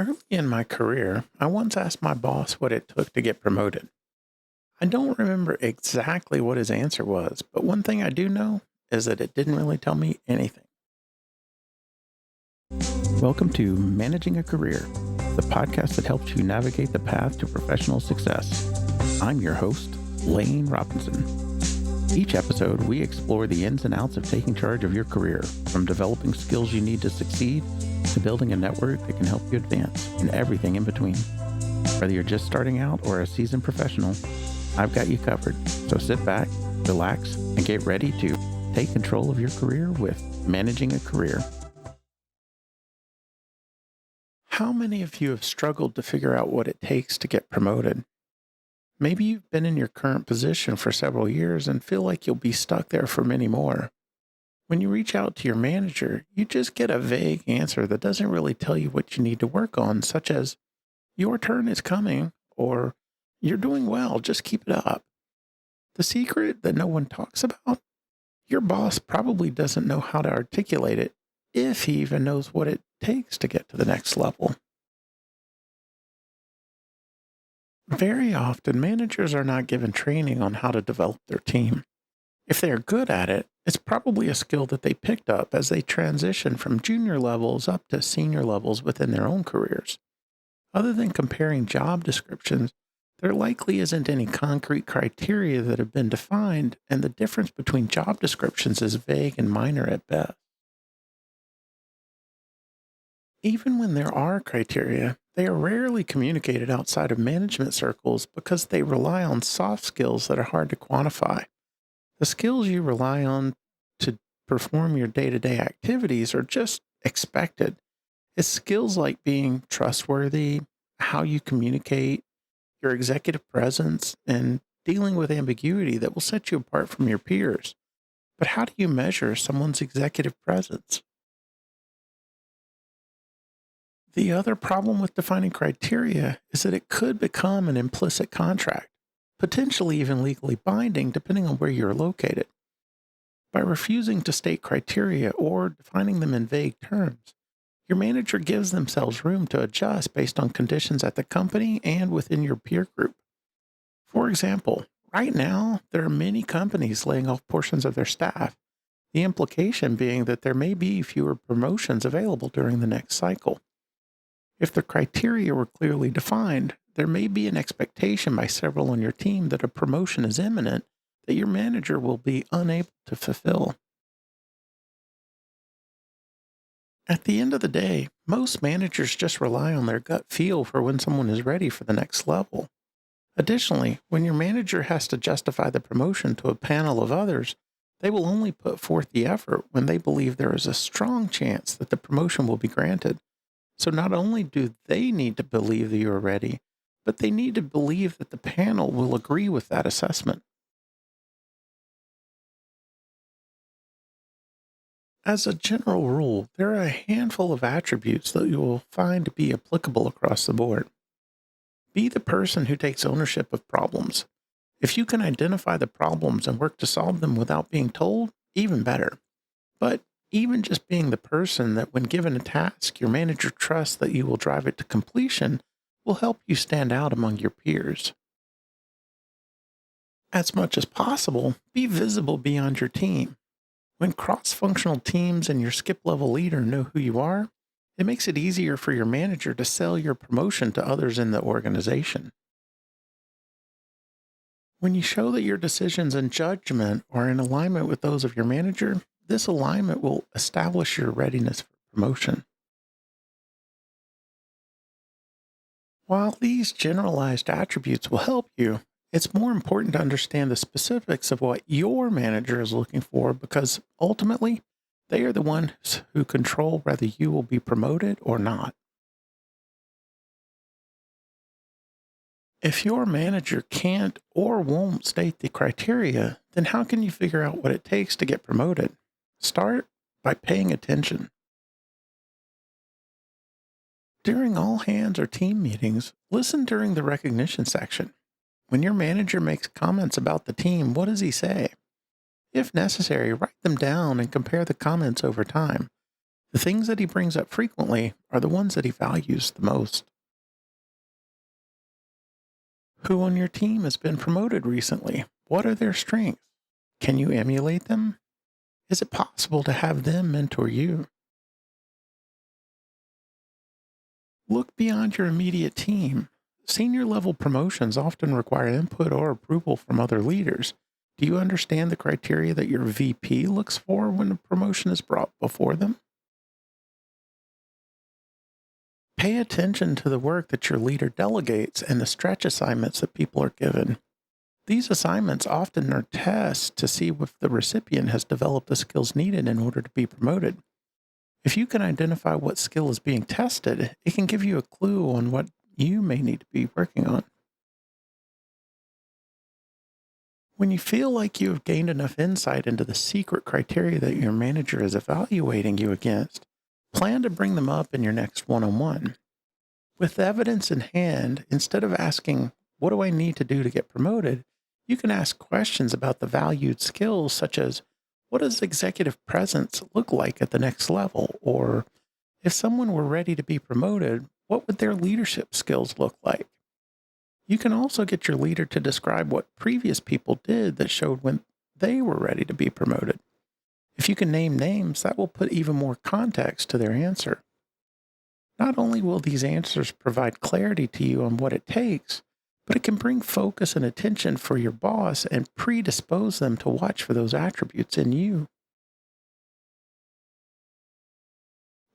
Early in my career, I once asked my boss what it took to get promoted. I don't remember exactly what his answer was, but one thing I do know is that it didn't really tell me anything. Welcome to Managing a Career, the podcast that helps you navigate the path to professional success. I'm your host, Lane Robinson. Each episode, we explore the ins and outs of taking charge of your career, from developing skills you need to succeed to building a network that can help you advance, and everything in between. Whether you're just starting out or a seasoned professional, I've got you covered. So sit back, relax, and get ready to take control of your career with Managing a Career. How many of you have struggled to figure out what it takes to get promoted? Maybe you've been in your current position for several years and feel like you'll be stuck there for many more. When you reach out to your manager, you just get a vague answer that doesn't really tell you what you need to work on, such as, your turn is coming, or you're doing well, just keep it up. The secret that no one talks about? Your boss probably doesn't know how to articulate it, if he even knows what it takes to get to the next level. Very often, managers are not given training on how to develop their team. If they are good at it, it's probably a skill that they picked up as they transition from junior levels up to senior levels within their own careers. Other than comparing job descriptions, there likely isn't any concrete criteria that have been defined, and the difference between job descriptions is vague and minor at best. Even when there are criteria, they are rarely communicated outside of management circles because they rely on soft skills that are hard to quantify. The skills you rely on to perform your day to day activities are just expected. It's skills like being trustworthy, how you communicate, your executive presence, and dealing with ambiguity that will set you apart from your peers. But how do you measure someone's executive presence? The other problem with defining criteria is that it could become an implicit contract, potentially even legally binding depending on where you're located. By refusing to state criteria or defining them in vague terms, your manager gives themselves room to adjust based on conditions at the company and within your peer group. For example, right now, there are many companies laying off portions of their staff, the implication being that there may be fewer promotions available during the next cycle. If the criteria were clearly defined, there may be an expectation by several on your team that a promotion is imminent that your manager will be unable to fulfill. At the end of the day, most managers just rely on their gut feel for when someone is ready for the next level. Additionally, when your manager has to justify the promotion to a panel of others, they will only put forth the effort when they believe there is a strong chance that the promotion will be granted. So not only do they need to believe that you are ready, but they need to believe that the panel will agree with that assessment. As a general rule, there are a handful of attributes that you will find to be applicable across the board. Be the person who takes ownership of problems. If you can identify the problems and work to solve them without being told, even better. But even just being the person that, when given a task, your manager trusts that you will drive it to completion will help you stand out among your peers. As much as possible, be visible beyond your team. When cross functional teams and your skip level leader know who you are, it makes it easier for your manager to sell your promotion to others in the organization. When you show that your decisions and judgment are in alignment with those of your manager, this alignment will establish your readiness for promotion. While these generalized attributes will help you, it's more important to understand the specifics of what your manager is looking for because ultimately, they are the ones who control whether you will be promoted or not. If your manager can't or won't state the criteria, then how can you figure out what it takes to get promoted? Start by paying attention. During all hands or team meetings, listen during the recognition section. When your manager makes comments about the team, what does he say? If necessary, write them down and compare the comments over time. The things that he brings up frequently are the ones that he values the most. Who on your team has been promoted recently? What are their strengths? Can you emulate them? Is it possible to have them mentor you? Look beyond your immediate team. Senior level promotions often require input or approval from other leaders. Do you understand the criteria that your VP looks for when a promotion is brought before them? Pay attention to the work that your leader delegates and the stretch assignments that people are given. These assignments often are tests to see if the recipient has developed the skills needed in order to be promoted. If you can identify what skill is being tested, it can give you a clue on what you may need to be working on. When you feel like you have gained enough insight into the secret criteria that your manager is evaluating you against, plan to bring them up in your next one on one. With evidence in hand, instead of asking, "What do I need to do to get promoted?" you can ask questions about the valued skills, such as, "What does executive presence look like at the next level?" Or, "If someone were ready to be promoted, what would their leadership skills look like?" You can also get your leader to describe what previous people did that showed when they were ready to be promoted. If you can name names, that will put even more context to their answer. Not only will these answers provide clarity to you on what it takes, but it can bring focus and attention for your boss and predispose them to watch for those attributes in you.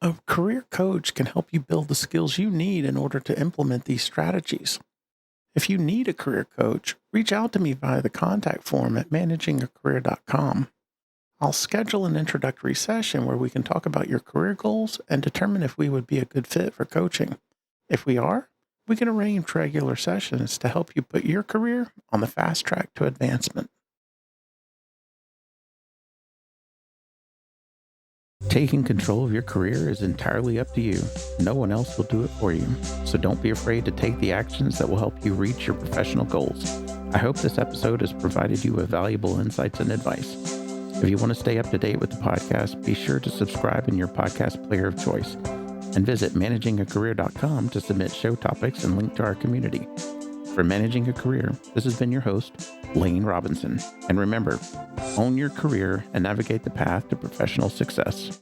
A career coach can help you build the skills you need in order to implement these strategies. If you need a career coach, reach out to me via the contact form at managingacareer.com. I'll schedule an introductory session where we can talk about your career goals and determine if we would be a good fit for coaching. If we are, we can arrange regular sessions to help you put your career on the fast track to advancement. Taking control of your career is entirely up to you. No one else will do it for you. So don't be afraid to take the actions that will help you reach your professional goals. I hope this episode has provided you with valuable insights and advice. If you want to stay up to date with the podcast, be sure to subscribe in your podcast player of choice and visit managingacareer.com to submit show topics and link to our community. For Managing a Career, this has been your host, Lane Robinson. And remember, own your career and navigate the path to professional success.